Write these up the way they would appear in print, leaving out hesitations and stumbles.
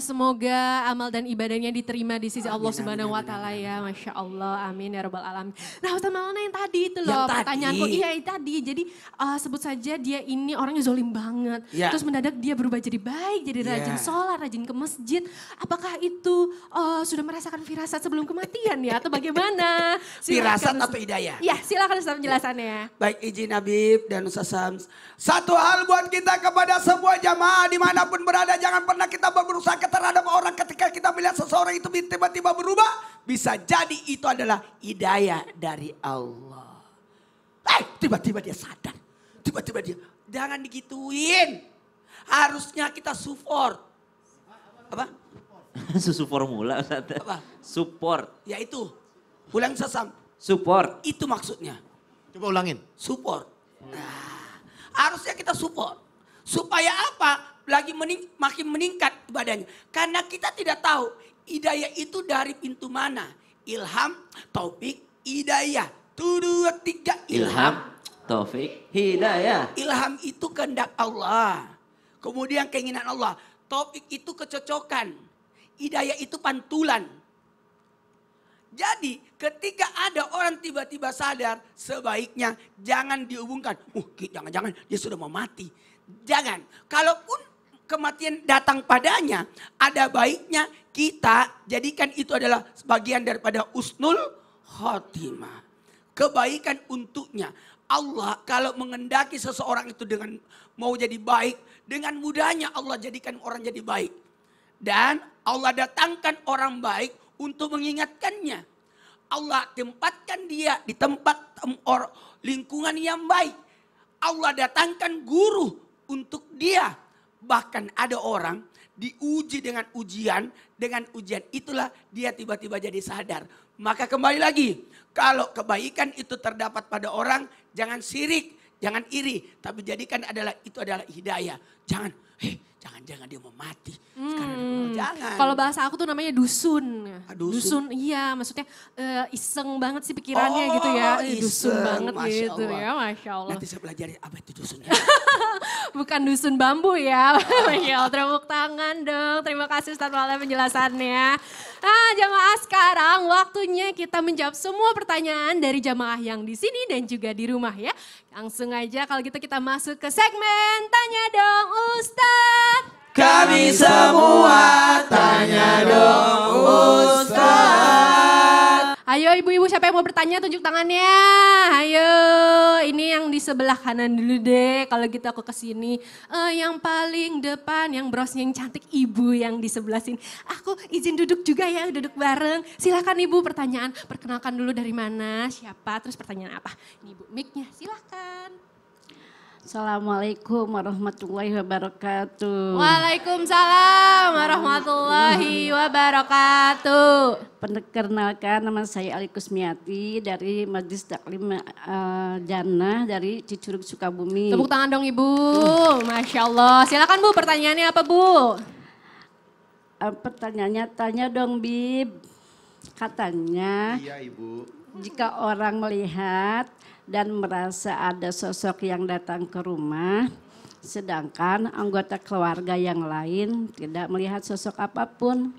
Semoga amal dan ibadahnya diterima di sisi Allah Amin, Subhanahu wa amin, Ta'ala amin, ya. Masya Allah, amin ya Rabbal Alamin. Nah Ustaz Maulana yang tadi itu loh Yang tadi. pertanyaanku. Iya tadi, jadi sebut saja dia ini orangnya zolim banget. Ya. Terus mendadak dia berubah jadi baik, jadi rajin sholat, rajin ke masjid. Apakah itu sudah merasakan firasat sebelum kematian ya atau bagaimana? Firasat atau hidayah? Ya silakan Ustaz penjelasannya. Baik izin Habib dan Ustaz Sams. Satu hal buat kita kepada semua jamaah dimanapun berada. Jangan pernah kita berusaha terhadap orang ketika kita melihat seseorang itu tiba-tiba berubah. Bisa jadi itu adalah hidayah dari Allah. Tiba-tiba dia sadar. Tiba-tiba dia. Jangan digituin. Harusnya kita support. Apa? Susu formula Ustaz. Apa? Support. Ya itu. Ulang Sesam. Support. Itu maksudnya. Coba ulangin. Support. Nah, harusnya kita support. Supaya apa? Makin meningkat ibadahnya. Karena kita tidak tahu hidayah itu dari pintu mana. Ilham, taufik, hidayah. 1, 2, 3 Ilham, taufik, hidayah. Ilham itu kehendak Allah. Kemudian keinginan Allah. Taufik itu kecocokan. Hidayah itu pantulan. Jadi ketika ada orang tiba-tiba sadar, sebaiknya jangan dihubungkan. Jangan-jangan dia sudah mau mati. Jangan. Kalaupun kematian datang padanya, ada baiknya kita jadikan itu adalah sebagian daripada husnul khotimah. Kebaikan untuknya. Allah kalau mengendaki seseorang itu dengan mau jadi baik, dengan mudahnya Allah jadikan orang jadi baik. Dan Allah datangkan orang baik untuk mengingatkannya. Allah tempatkan dia di tempat lingkungan yang baik. Allah datangkan guru untuk dia. Bahkan ada orang diuji dengan ujian itulah dia tiba-tiba jadi sadar. Maka kembali lagi, kalau kebaikan itu terdapat pada orang, jangan sirik, jangan iri, tapi jadikan itu adalah hidayah. Jangan dia mau mati. Jangan. Kalau bahasa aku tuh namanya dusun. Dusun? Iya, maksudnya iseng banget sih pikirannya gitu ya. Dusun Iseng, banget Masya gitu Allah. ya, Masya Allah. Nanti saya pelajari apa itu dusunnya. Bukan dusun bambu ya. Masya Allah, tepuk tangan dong. Terima kasih Ustaz Maulana penjelasannya. Nah jamaah sekarang waktunya kita menjawab semua pertanyaan dari jamaah yang di sini dan juga di rumah ya. Langsung aja kalau gitu kita masuk ke segmen Tanya Dong Ustaz. Kami semua tanya dong Ustaz. Ayo ibu-ibu siapa yang mau bertanya tunjuk tangannya. Ayo ini yang di sebelah kanan dulu deh. Kalau gitu aku kesini. Yang paling depan yang brosnya yang cantik ibu yang di sebelah sini. Aku izin duduk juga ya duduk bareng. Silakan ibu pertanyaan. Perkenalkan dulu dari mana siapa terus pertanyaan apa. Ini ibu mic-nya silakan. Assalamualaikum warahmatullahi wabarakatuh. Waalaikumsalam warahmatullahi wabarakatuh. Perkenalkan nama saya Ali Kusmiati dari Majelis Taklim Jannah dari Cicurug Sukabumi. Tepuk tangan dong ibu. Masya Allah. Silakan bu pertanyaannya apa bu? Pertanyaannya tanya dong Bib. Katanya Iya ibu. jika orang melihat dan merasa ada sosok yang datang ke rumah, sedangkan anggota keluarga yang lain tidak melihat sosok apapun,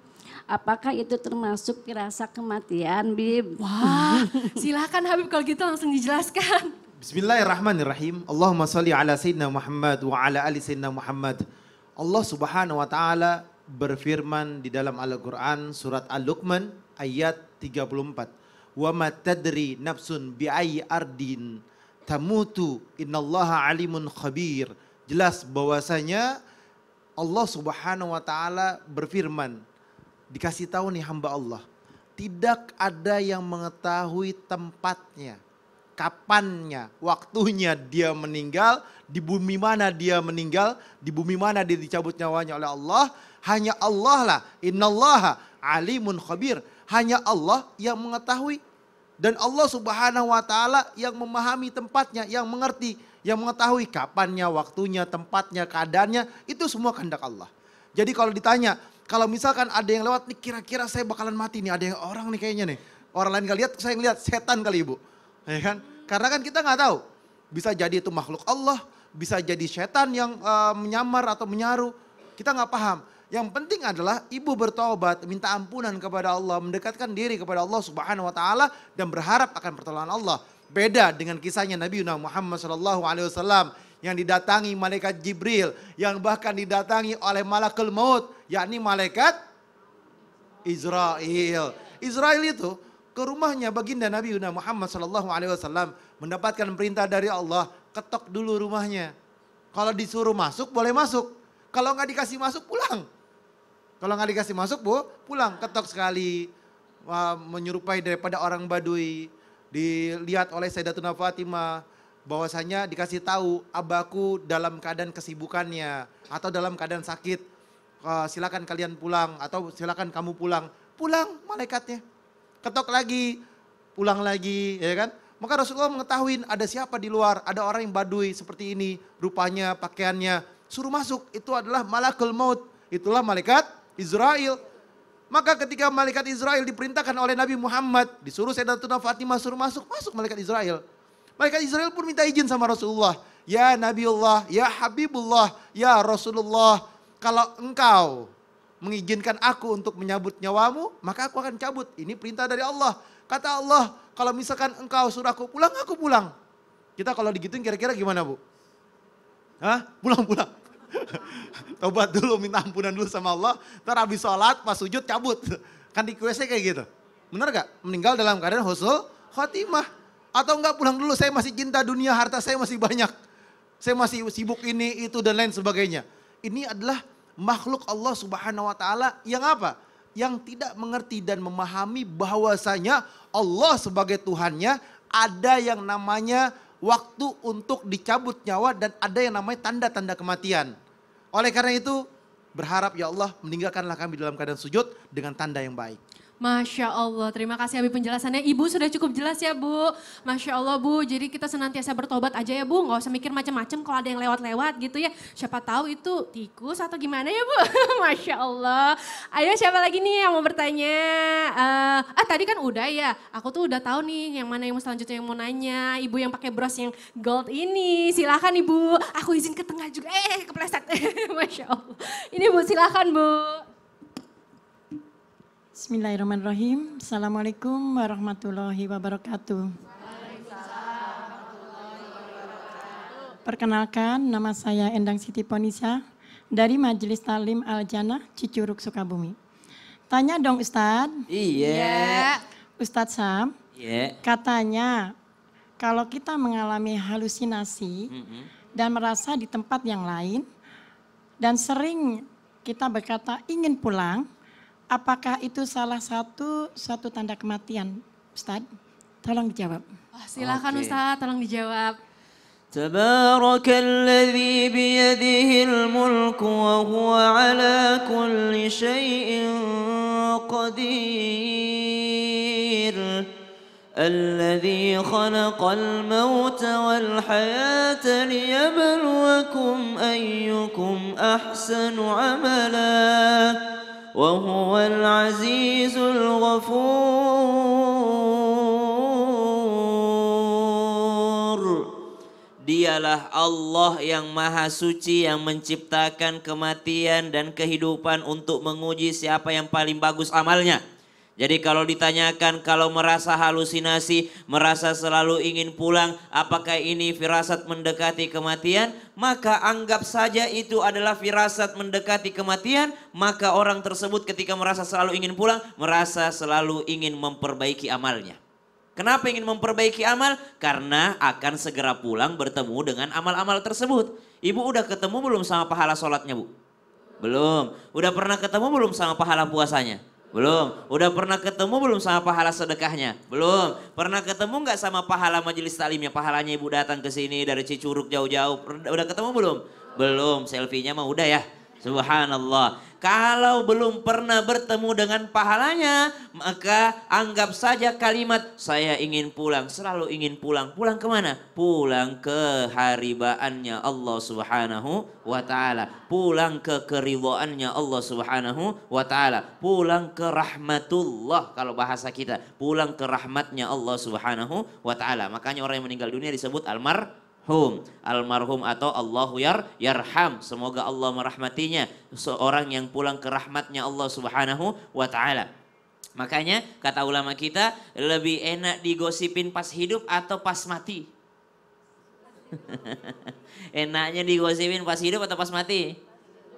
apakah itu termasuk firasat kematian, Bib? Wah, silakan Habib kalau gitu langsung dijelaskan. Bismillahirrahmanirrahim. Allahumma salli ala Sayyidina Muhammad wa ala ali Sayyidina Muhammad. Allah subhanahu wa ta'ala berfirman di dalam Al-Quran surat Al-Luqman ayat 34. Wa ma tadri nafsun bi'ayyi ardin tamutu innallaha alimun khabir. Jelas bahwasanya Allah subhanahu wa ta'ala berfirman. Dikasih tahu nih hamba Allah. Tidak ada yang mengetahui tempatnya. Kapannya, waktunya dia meninggal. Di bumi mana dia meninggal. Di bumi mana dia dicabut nyawanya oleh Allah. Hanya Allah lah. Innallaha alimun khabir. Hanya Allah yang mengetahui. Dan Allah subhanahu wa ta'ala yang memahami tempatnya, yang mengerti, yang mengetahui kapannya, waktunya, tempatnya, keadaannya. Itu semua kehendak Allah. Jadi kalau ditanya, kalau misalkan ada yang lewat nih kira-kira saya bakalan mati nih. Ada yang orang nih kayaknya nih. Orang lain gak lihat, saya ngeliat setan kali ibu. Ya kan? Karena kan kita gak tahu. Bisa jadi itu makhluk Allah, bisa jadi setan yang menyamar atau menyaru. Kita gak paham. Yang penting adalah ibu bertobat, minta ampunan kepada Allah, mendekatkan diri kepada Allah Subhanahu wa taala dan berharap akan pertolongan Allah. Beda dengan kisahnya Nabi Muhammad SAW yang didatangi malaikat Jibril, yang bahkan didatangi oleh malakul maut, yakni malaikat Israel. Israel itu ke rumahnya baginda Nabi Muhammad SAW mendapatkan perintah dari Allah, ketok dulu rumahnya. Kalau disuruh masuk boleh masuk, kalau nggak dikasih masuk pulang. Kalau nggak dikasih masuk pulang, ketok sekali, menyerupai daripada orang Badui. Dilihat oleh Sayyidatuna Fatimah bahwasanya dikasih tahu abahku dalam keadaan kesibukannya atau dalam keadaan sakit, silakan kalian pulang atau silakan kamu pulang. Pulang malaikatnya, ketok lagi, pulang lagi, ya kan? Maka Rasulullah mengetahui ada siapa di luar, ada orang yang Badui seperti ini, rupanya, pakaiannya, suruh masuk. Itu adalah malakul maut, itulah malaikat Israel. Maka ketika malaikat Israel diperintahkan oleh Nabi Muhammad, disuruh Sayyidatuna Fatimah suruh masuk, masuk malaikat Israel. Malaikat Israel pun minta izin sama Rasulullah. Ya Nabiullah, ya Habibullah, ya Rasulullah, kalau engkau mengizinkan aku untuk menyabut nyawamu, maka aku akan cabut. Ini perintah dari Allah. Kata Allah, kalau misalkan engkau suruh aku pulang. Kita kalau digituin kira-kira gimana Bu? Hah? Pulang. Tobat dulu, minta ampunan dulu sama Allah. Ntar habis sholat, pas sujud cabut. Kan di QC kayak gitu. Benar gak? Meninggal dalam keadaan husnul khotimah. Atau enggak pulang dulu, saya masih cinta dunia, harta saya masih banyak. Saya masih sibuk ini, itu dan lain sebagainya. Ini adalah makhluk Allah Subhanahu wa taala yang apa? Yang tidak mengerti dan memahami bahwasanya Allah sebagai Tuhannya ada yang namanya waktu untuk dicabut nyawa dan ada yang namanya tanda-tanda kematian. Oleh karena itu berharap ya Allah meninggalkanlah kami dalam keadaan sujud dengan tanda yang baik. Masya Allah, terima kasih Abi penjelasannya. Ibu sudah cukup jelas ya Bu. Masya Allah Bu, jadi kita senantiasa bertobat aja ya Bu. Gak usah mikir macam-macam kalau ada yang lewat-lewat gitu ya. Siapa tahu itu tikus atau gimana ya Bu. Masya Allah. Ayo siapa lagi nih yang mau bertanya? Tadi kan udah ya, aku tuh udah tahu nih yang mana yang selanjutnya yang mau nanya. Ibu yang pakai bros yang gold ini, silakan Ibu. Aku izin ke tengah juga, kepleset. Masya Allah. Ini Bu, silakan Bu. Bismillahirrahmanirrahim. Assalamualaikum warahmatullahi wabarakatuh. Perkenalkan, nama saya Endang Siti Ponisa dari Majelis Talim Al-Jannah Cicurug Sukabumi. Tanya dong Ustadz. Iya. Ustadz Sam, katanya kalau kita mengalami halusinasi dan merasa di tempat yang lain dan sering kita berkata ingin pulang, apakah itu salah satu tanda kematian, Ustadz? Tolong dijawab. Silakan Ustadz, tolong dijawab. Tabarakalladzi biyadihil mulku wa huwa ala kulli syai'in qadir. Alladzi khalaqal mauta wal hayata liyabluwakum ayyukum ahsanu amala. وهو العزيز الغفور. Dialah Allah yang maha suci yang menciptakan kematian dan kehidupan untuk menguji siapa yang paling bagus amalnya. Jadi kalau ditanyakan kalau merasa halusinasi, merasa selalu ingin pulang, apakah ini firasat mendekati kematian? Maka anggap saja itu adalah firasat mendekati kematian, maka orang tersebut ketika merasa selalu ingin pulang, merasa selalu ingin memperbaiki amalnya. Kenapa ingin memperbaiki amal? Karena akan segera pulang bertemu dengan amal-amal tersebut. Ibu udah ketemu belum sama pahala sholatnya Bu? Belum. Udah pernah ketemu belum sama pahala puasanya? Belum. Udah pernah ketemu belum sama pahala sedekahnya? Belum. Pernah ketemu nggak sama pahala majelis taklimnya? Pahalanya ibu datang ke sini dari Cicurug jauh-jauh. Udah ketemu belum? Belum. Selfie-nya mah udah ya. Subhanallah. Kalau belum pernah bertemu dengan pahalanya, maka anggap saja kalimat saya ingin pulang, selalu ingin pulang. Pulang kemana? Pulang ke haribaannya Allah Subhanahu wa ta'ala. Pulang ke keridhaannya Allah Subhanahu wa ta'ala. Pulang ke rahmatullah kalau bahasa kita. Pulang ke rahmatnya Allah Subhanahu wa ta'ala. Makanya orang yang meninggal dunia disebut almarhum atau Allahu yarham, semoga Allah merahmatinya, seorang yang pulang ke rahmatnya Allah Subhanahu wa taala. Makanya kata ulama kita, lebih enak digosipin pas hidup atau pas mati? Enaknya digosipin pas hidup atau pas mati?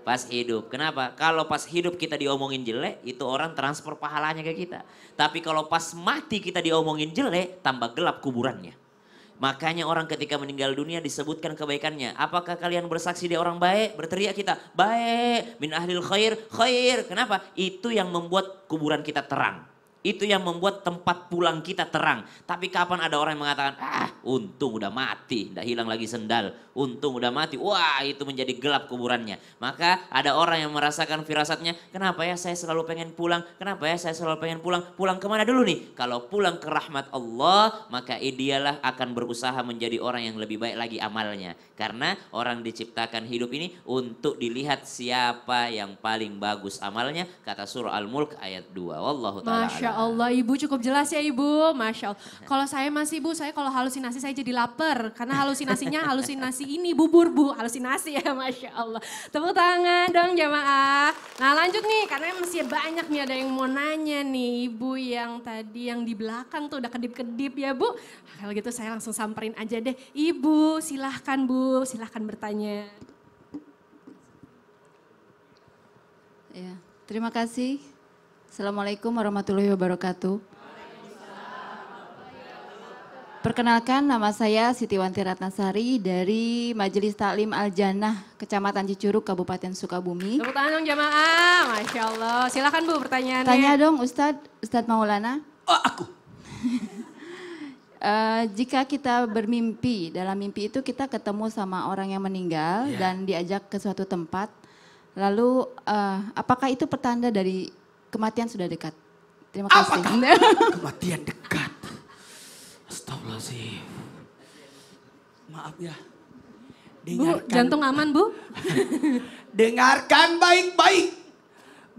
Pas hidup. Kenapa? Kalau pas hidup kita diomongin jelek, itu orang transfer pahalanya ke kita. Tapi kalau pas mati kita diomongin jelek, tambah gelap kuburannya. Makanya orang ketika meninggal dunia disebutkan kebaikannya. Apakah kalian bersaksi dia orang baik? Berteriak kita, baik, min ahlil khair, khair. Kenapa? Itu yang membuat kuburan kita terang. Itu yang membuat tempat pulang kita terang. Tapi kapan ada orang yang mengatakan, untung udah mati, udah hilang lagi sendal. Untung udah mati, wah itu menjadi gelap kuburannya. Maka ada orang yang merasakan firasatnya, kenapa ya saya selalu pengen pulang, kenapa ya saya selalu pengen pulang. Pulang kemana dulu nih? Kalau pulang ke rahmat Allah, maka dialah akan berusaha menjadi orang yang lebih baik lagi amalnya. Karena orang diciptakan hidup ini untuk dilihat siapa yang paling bagus amalnya. Kata surah Al-Mulk ayat 2. Wallahu ta'ala. Masya Allah, Ibu cukup jelas ya Ibu. Masya Allah. Kalau saya masih Ibu, saya kalau halusinasi saya jadi lapar. Karena halusinasinya halusinasi ini bubur Bu. Halusinasi ya Masya Allah. Tepuk tangan dong jamaah. Nah lanjut nih, karena masih banyak nih ada yang mau nanya nih. Ibu yang tadi yang di belakang tuh udah kedip-kedip ya Bu. Kalau gitu saya langsung samperin aja deh. Ibu silahkan Bu, silahkan bertanya. Ya, terima kasih. Assalamualaikum warahmatullahi wabarakatuh. Perkenalkan, nama saya Siti Wanti Ratnasari dari Majelis Taklim Al-Jannah, Kecamatan Cicurug, Kabupaten Sukabumi. Tepuk tangan dong jamaah, Masya Allah. Silakan Bu pertanyaannya. Tanya dong Ustadz Maulana. Oh aku. Jika kita bermimpi, dalam mimpi itu kita ketemu sama orang yang meninggal dan diajak ke suatu tempat. Lalu apakah itu pertanda dari kematian sudah dekat? Terima kasih. Apakah kematian dekat? Astagfirullahaladzim. Maaf ya. Bu, jantung aman Bu? Dengarkan baik-baik.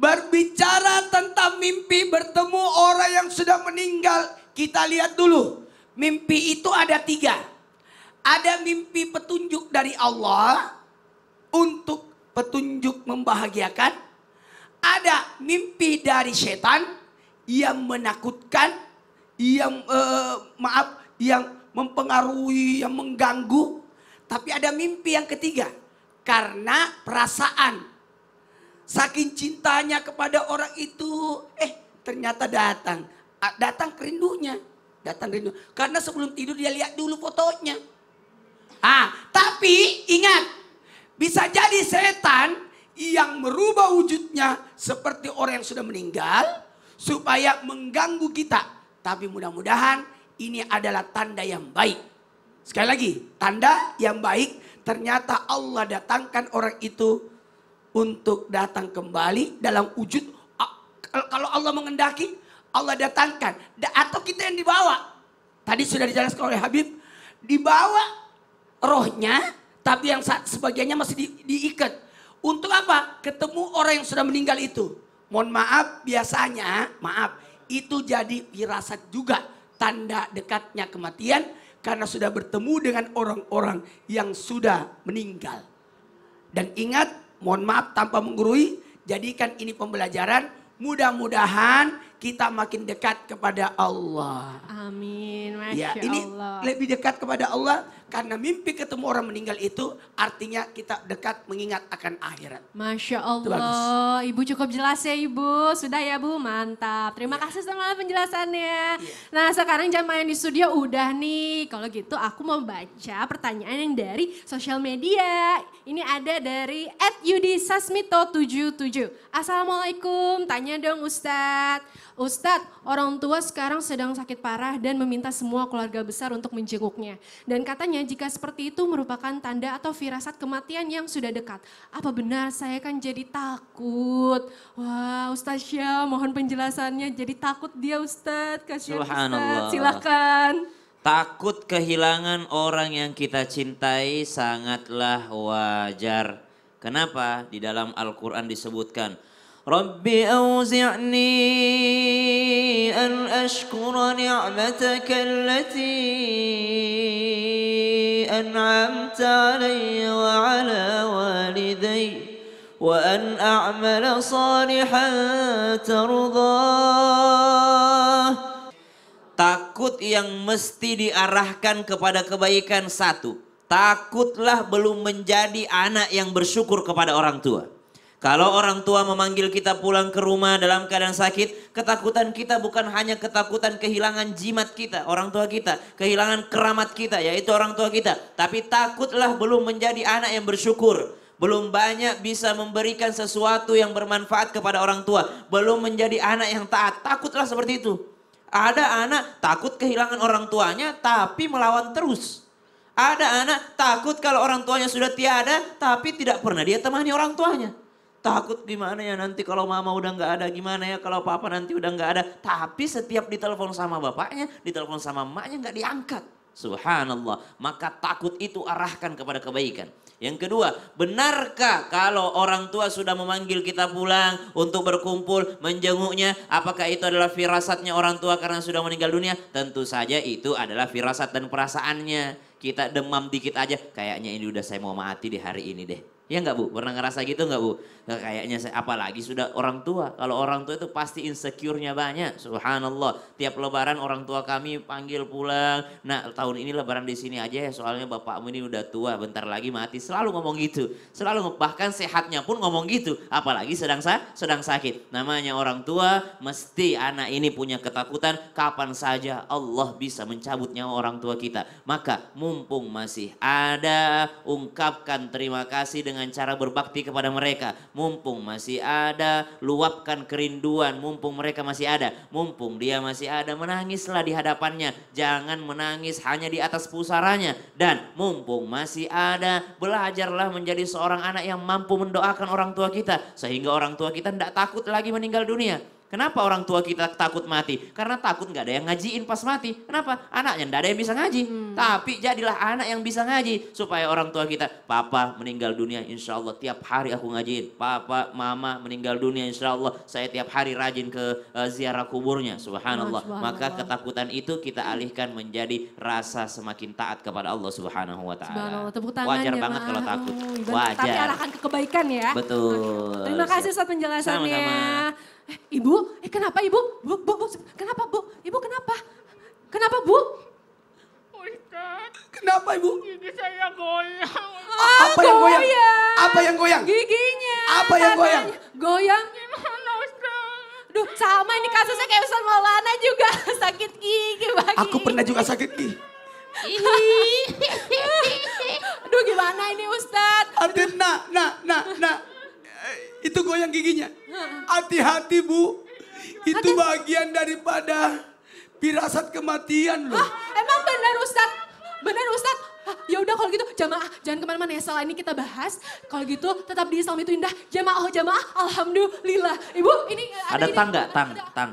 Berbicara tentang mimpi bertemu orang yang sudah meninggal. Kita lihat dulu. Mimpi itu ada 3. Ada mimpi petunjuk dari Allah. Untuk petunjuk membahagiakan. Ada mimpi dari setan. Yang menakutkan. Yang yang mempengaruhi, yang mengganggu. Tapi ada mimpi yang ketiga. Karena perasaan. Saking cintanya kepada orang itu, ternyata datang. Datang kerindunya. Datang rindu. Karena sebelum tidur dia lihat dulu fotonya. Tapi ingat. Bisa jadi setan yang merubah wujudnya seperti orang yang sudah meninggal. Supaya mengganggu kita. Tapi mudah-mudahan ini adalah tanda yang baik. Sekali lagi, tanda yang baik. Ternyata Allah datangkan orang itu untuk datang kembali dalam wujud. Kalau Allah mengendaki, Allah datangkan. Atau kita yang dibawa. Tadi sudah dijelaskan oleh Habib. Dibawa rohnya, tapi yang sebagiannya masih diikat. Untuk apa? Ketemu orang yang sudah meninggal itu. Mohon maaf, biasanya, itu jadi firasat juga. Tanda dekatnya kematian. Karena sudah bertemu dengan orang-orang yang sudah meninggal. Dan ingat, mohon maaf tanpa menggurui. Jadikan ini pembelajaran. Mudah-mudahan kita makin dekat kepada Allah. Amin, Masya Ini Allah. lebih dekat kepada Allah. Karena mimpi ketemu orang meninggal itu artinya kita dekat mengingat akan akhirat. Masya Itu bagus. Allah, Ibu cukup jelas ya Ibu. Sudah ya Bu, mantap. Terima kasih sama penjelasannya. Nah sekarang jamaah yang di studio udah nih. Kalau gitu aku mau baca pertanyaan yang dari sosial media. Ini ada dari @yudisasmito77. Assalamualaikum, tanya dong Ustadz. Ustadz, orang tua sekarang sedang sakit parah dan meminta semua keluarga besar untuk menjenguknya. Dan katanya jika seperti itu merupakan tanda atau firasat kematian yang sudah dekat. Apa benar saya kan jadi takut? Wah Ustadz Syah mohon penjelasannya. Jadi takut dia Ustadz. Kasihan Subhanallah. Ustadz, silakan. Takut kehilangan orang yang kita cintai sangatlah wajar. Kenapa? Di dalam Al-Quran disebutkan. Rabbi awzi'ni an ashkura ni'mataka allati أنعمت علي وعلى والدي وأن أعمل صالحا ترضاه. Takut yang mesti diarahkan kepada kebaikan satu. Takutlah belum menjadi anak yang bersyukur kepada orang tua. Kalau orang tua memanggil kita pulang ke rumah dalam keadaan sakit, ketakutan kita bukan hanya ketakutan kehilangan jimat kita, orang tua kita, kehilangan keramat kita, yaitu orang tua kita. Tapi takutlah belum menjadi anak yang bersyukur. Belum banyak bisa memberikan sesuatu yang bermanfaat kepada orang tua. Belum menjadi anak yang taat. Takutlah seperti itu. Ada anak takut kehilangan orang tuanya tapi melawan terus. Ada anak takut kalau orang tuanya sudah tiada tapi tidak pernah dia temani orang tuanya. Takut gimana ya nanti kalau mama udah nggak ada, gimana ya kalau papa nanti udah nggak ada. Tapi setiap ditelepon sama bapaknya, ditelepon sama emaknya nggak diangkat. Subhanallah. Maka takut itu arahkan kepada kebaikan. Yang kedua, benarkah kalau orang tua sudah memanggil kita pulang untuk berkumpul, menjenguknya, apakah itu adalah firasatnya orang tua karena sudah meninggal dunia? Tentu saja itu adalah firasat dan perasaannya. Kita demam dikit aja, kayaknya ini udah saya mau mati di hari ini deh. Ya enggak Bu? Pernah ngerasa gitu enggak Bu? Nggak, kayaknya saya, apalagi sudah orang tua. Kalau orang tua itu pasti insecure-nya banyak. Subhanallah. Tiap lebaran orang tua kami panggil pulang. Nah tahun ini lebaran di sini aja ya soalnya bapakmu ini udah tua. Bentar lagi mati. Selalu ngomong gitu. Selalu bahkan sehatnya pun ngomong gitu. Apalagi sedang sakit. Namanya orang tua mesti anak ini punya ketakutan. Kapan saja Allah bisa mencabut nyawa orang tua kita. Maka mumpung masih ada, ungkapkan terima kasih dengan cara berbakti kepada mereka. Mumpung masih ada, luapkan kerinduan. Mumpung mereka masih ada, mumpung dia masih ada, menangislah di hadapannya. Jangan menangis hanya di atas pusaranya. Dan mumpung masih ada, belajarlah menjadi seorang anak yang mampu mendoakan orang tua kita. Sehingga orang tua kita tidak takut lagi meninggal dunia. Kenapa orang tua kita takut mati? Karena takut gak ada yang ngajiin pas mati. Kenapa? Anaknya gak ada yang bisa ngaji. Tapi jadilah anak yang bisa ngaji. Supaya orang tua kita, papa meninggal dunia insya Allah tiap hari aku ngajiin. Papa, mama meninggal dunia insya Allah saya tiap hari rajin ke ziarah kuburnya. Subhanallah. Maka ketakutan itu kita alihkan menjadi rasa semakin taat kepada Allah Subhanahu wa ta'ala. Wajar banget kalau takut. Wajar. Tapi arahkan ke kebaikan ya. Betul. Terima kasih Ustaz penjelasannya. Sama-sama. Ibu, kenapa Ibu? Bu, kenapa Bu? Ibu kenapa? Kenapa Bu? Ustaz, Kenapa Ibu? gigi saya goyang. Apa yang goyang? Apa yang goyang? Giginya. Apa yang goyang? Goyang. Gimana Ustaz? Duh, sama ini kasusnya kayak Ustaz Maulana juga sakit gigi bagi. Aku pernah juga sakit gigi. Aduh, gimana ini Ustaz? Artinya, nah. Itu goyang giginya. Hati-hati Bu. Itu bagian daripada firasat kematian loh. Emang benar Ustaz? Benar Ustaz? Ya udah kalau gitu jamaah jangan kemana-mana ya, setelah ini kita bahas. Kalau gitu tetap di Islam itu indah. Jamaah, alhamdulillah. Ibu ini Ada tang nggak? Tang.